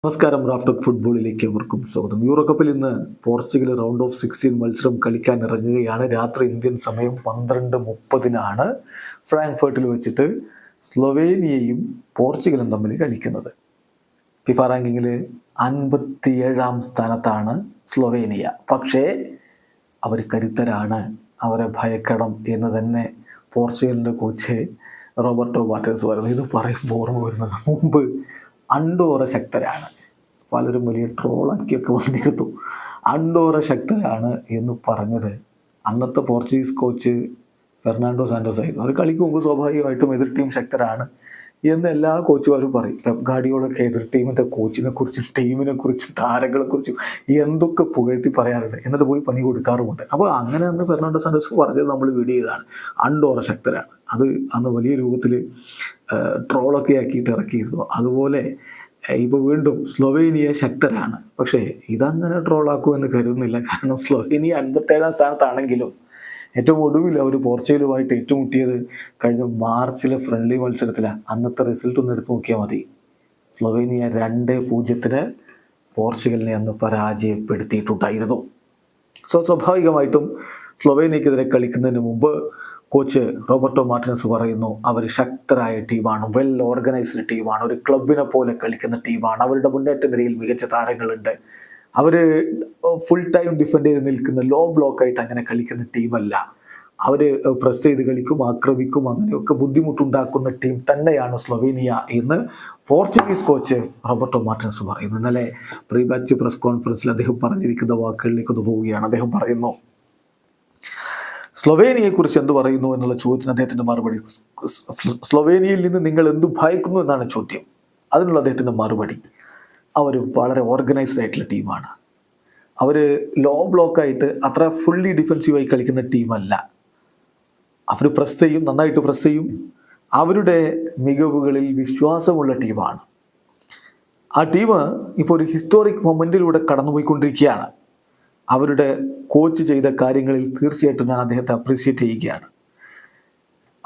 നമസ്കാരം. റാഫ്റ്റോക്ക് ഫുട്ബോളിലേക്ക് അവർക്കും സ്വാഗതം. യൂറോകപ്പിൽ ഇന്ന് പോർച്ചുഗൽ റൗണ്ട് ഓഫ് 16 മത്സരം കളിക്കാൻ ഇറങ്ങുകയാണ്. രാത്രി ഇന്ത്യൻ സമയം 12:30 ഫ്രാങ്ക്ഫർട്ടിൽ വെച്ചിട്ട് സ്ലൊവേനിയയും പോർച്ചുഗലും തമ്മിൽ കളിക്കുന്നത്. ഫിഫ റാങ്കിങ്ങിൽ 57-ാം സ്ഥാനത്താണ് സ്ലൊവേനിയ. പക്ഷേ അവർ കരുത്തരാണ്, അവരെ ഭയക്കണം എന്ന് തന്നെ പോർച്ചുഗലിൻ്റെ കോച്ച് റോബർട്ടോ മാർട്ടിനസ് പറയുന്നു. ഇത് പറയുമ്പോൾ ഓർമ്മ വരുന്നത് മുമ്പ് അണ്ടോറ ശക്തരാണ്, പലരും വലിയ ട്രോളാക്കിയൊക്കെ വന്നിരുന്നു. അണ്ടോറ ശക്തരാണ് എന്ന് പറഞ്ഞത് അന്നത്തെ പോർച്ചുഗീസ് കോച്ച് ഫെർണാണ്ടോ സാന്റോസ് ആയിരുന്നു. അവർ കളിക്ക് മുമ്പ് സ്വാഭാവികമായിട്ടും എതിർ ടീം ശക്തരാണ് എന്ന് എല്ലാ കോച്ചുകാരും പറയും. പെപ് ഗാർഡിയോളൊക്കെ എതിർ ടീമിൻ്റെ കോച്ചിനെ കുറിച്ചും ടീമിനെ കുറിച്ചും താരങ്ങളെ കുറിച്ചും എന്തൊക്കെ പുകഴ്ത്തി പറയാറുണ്ട്, എന്നിട്ട് പോയി പണി കൊടുക്കാറുമുണ്ട്. അപ്പോൾ അങ്ങനെ അന്ന് ഫെർണാണ്ടോ സാന്റോസ് പറഞ്ഞത് നമ്മൾ വീഡിയോ ചെയ്തതാണ്. അണ്ടോറ ശക്തരാണ്. അത് അന്ന് വലിയ രൂപത്തിൽ ട്രോളൊക്കെ ആക്കിയിട്ട് ഇറക്കിയിരുന്നു. അതുപോലെ ഇപ്പോൾ വീണ്ടും സ്ലൊവേനിയ ശക്തരാണ്. പക്ഷേ ഇതങ്ങനെ ട്രോളാക്കുമെന്ന് കരുതുന്നില്ല. കാരണം സ്ലൊവേനിയ 57-ാം സ്ഥാനത്താണെങ്കിലും ഏറ്റവും ഒടുവിൽ അവർ പോർച്ചുഗലുമായിട്ട് ഏറ്റുമുട്ടിയത് കഴിഞ്ഞ മാർച്ചിലെ ഫ്രണ്ട്ലി മത്സരത്തിലാണ്. അന്നത്തെ റിസൾട്ട് ഒന്ന് എടുത്ത് നോക്കിയാൽ മതി. സ്ലൊവേനിയ 2-0 പോർച്ചുഗലിനെ അന്ന് പരാജയപ്പെടുത്തിയിട്ടുണ്ടായിരുന്നു. സ്വാഭാവികമായിട്ടും സ്ലൊവേനിയക്കെതിരെ കളിക്കുന്നതിന് മുമ്പ് കോച്ച് റോബർട്ടോ മാർട്ടിനസ് പറയുന്നു, അവർ ശക്തരായ ടീമാണ്, വെൽ ഓർഗനൈസ്ഡ് ടീമാണ്, ഒരു ക്ലബിനെ പോലെ കളിക്കുന്ന ടീമാണ്, അവരുടെ മുന്നേറ്റ നിരയിൽ മികച്ച താരങ്ങളുണ്ട്, അവർ ഫുൾ ടൈം ഡിഫെൻഡ് ചെയ്ത് നിൽക്കുന്ന ലോ ബ്ലോക്കായിട്ട് അങ്ങനെ കളിക്കുന്ന ടീമല്ല, അവർ പ്രസ് ചെയ്ത് കളിക്കും, ആക്രമിക്കും, അങ്ങനെയൊക്കെ ബുദ്ധിമുട്ടുണ്ടാക്കുന്ന ടീം തന്നെയാണ് സ്ലൊവേനിയ എന്ന് പോർച്ചുഗീസ് കോച്ച് റോബർട്ടോ മാർട്ടിനസ് പറയുന്നു. ഇന്നലെ പ്രീ മാച്ച് പ്രസ് കോൺഫറൻസിൽ അദ്ദേഹം പറഞ്ഞിരിക്കുന്ന വാക്കുകളിലേക്കൊന്ന് പോവുകയാണ്. അദ്ദേഹം പറയുന്നു, സ്ലൊവേനിയയെക്കുറിച്ച് എന്ത് പറയുന്നു എന്നുള്ള ചോദ്യത്തിന് അദ്ദേഹത്തിൻ്റെ മറുപടി, സ്ലൊവേനിയയിൽ നിന്ന് നിങ്ങൾ എന്ത് ഭയക്കുന്നു എന്നാണ് ചോദ്യം. അതിനുള്ള അദ്ദേഹത്തിൻ്റെ മറുപടി, അവർ വളരെ ഓർഗനൈസ്ഡ് ആയിട്ടുള്ള ടീമാണ്, അവർ ലോ ബ്ലോക്കായിട്ട് അത്ര ഫുള്ളി ഡിഫെൻസീവായി കളിക്കുന്ന ടീമല്ല, അവർ പ്രസ് ചെയ്യും, നന്നായിട്ട് പ്രസ് ചെയ്യും, അവരുടെ മികവുകളിൽ വിശ്വാസമുള്ള ടീമാണ്. ആ ടീം ഇപ്പോൾ ഒരു ഹിസ്റ്റോറിക് മൊമെൻറ്റിലൂടെ കടന്നുപോയിക്കൊണ്ടിരിക്കുകയാണ്. അവരുടെ കോച്ച് ചെയ്ത കാര്യങ്ങളിൽ തീർച്ചയായിട്ടും ഞാൻ അദ്ദേഹത്തെ അപ്രീഷിയേറ്റ് ചെയ്യുകയാണ്.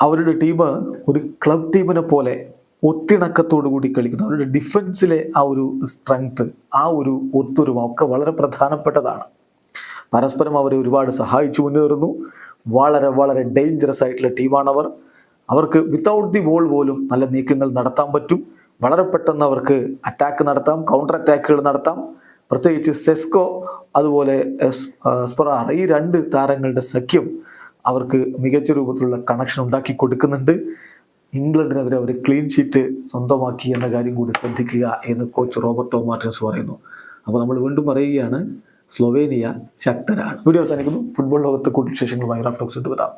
അവരുടെ ടീം ഒരു ക്ലബ് ടീമിനെ പോലെ ഒത്തിണക്കത്തോടു കൂടി കളിക്കുന്നു. അവരുടെ ഡിഫൻസിലെ ആ ഒരു സ്ട്രെങ്ത്, ആ ഒരു ഒത്തൊരുമ ഒക്കെ വളരെ പ്രധാനപ്പെട്ടതാണ്. പരസ്പരം അവരെ ഒരുപാട് സഹായിച്ചു മുന്നേറുന്നു. വളരെ വളരെ ഡേഞ്ചറസ് ആയിട്ടുള്ള ടീമാണവർ. അവർക്ക് വിത്തൗട്ട് ദി ബോൾ പോലും നല്ല നീക്കങ്ങൾ നടത്താൻ പറ്റും. വളരെ പെട്ടെന്ന് അവർക്ക് അറ്റാക്ക് നടത്താം, കൗണ്ടർ അറ്റാക്കുകൾ നടത്താം. പ്രത്യേകിച്ച് സെസ്കോ അതുപോലെ സ്പൊറാർ, ഈ 2 താരങ്ങളുടെ സഖ്യം അവർക്ക് മികച്ച രൂപത്തിലുള്ള കണക്ഷൻ ഉണ്ടാക്കി കൊടുക്കുന്നുണ്ട്. ഇംഗ്ലണ്ടിനെതിരെ അവർ ക്ലീൻ ഷീറ്റ് സ്വന്തമാക്കി എന്ന കാര്യം കൂടി ശ്രദ്ധിക്കുക എന്ന് കോച്ച് റോബർട്ടോ മാർട്ടിനസ് പറയുന്നു. അപ്പോൾ നമ്മൾ വീണ്ടും പറയുകയാണ്, സ്ലൊവേനിയ ശക്തരാണ്. വീഡിയോ അവസാനിക്കുന്നു. ഫുട്ബോൾ ലോകത്തെ കൂടുതൽ വിശേഷങ്ങളുമായി റാഫ്റ്റോക്സ് വരാം.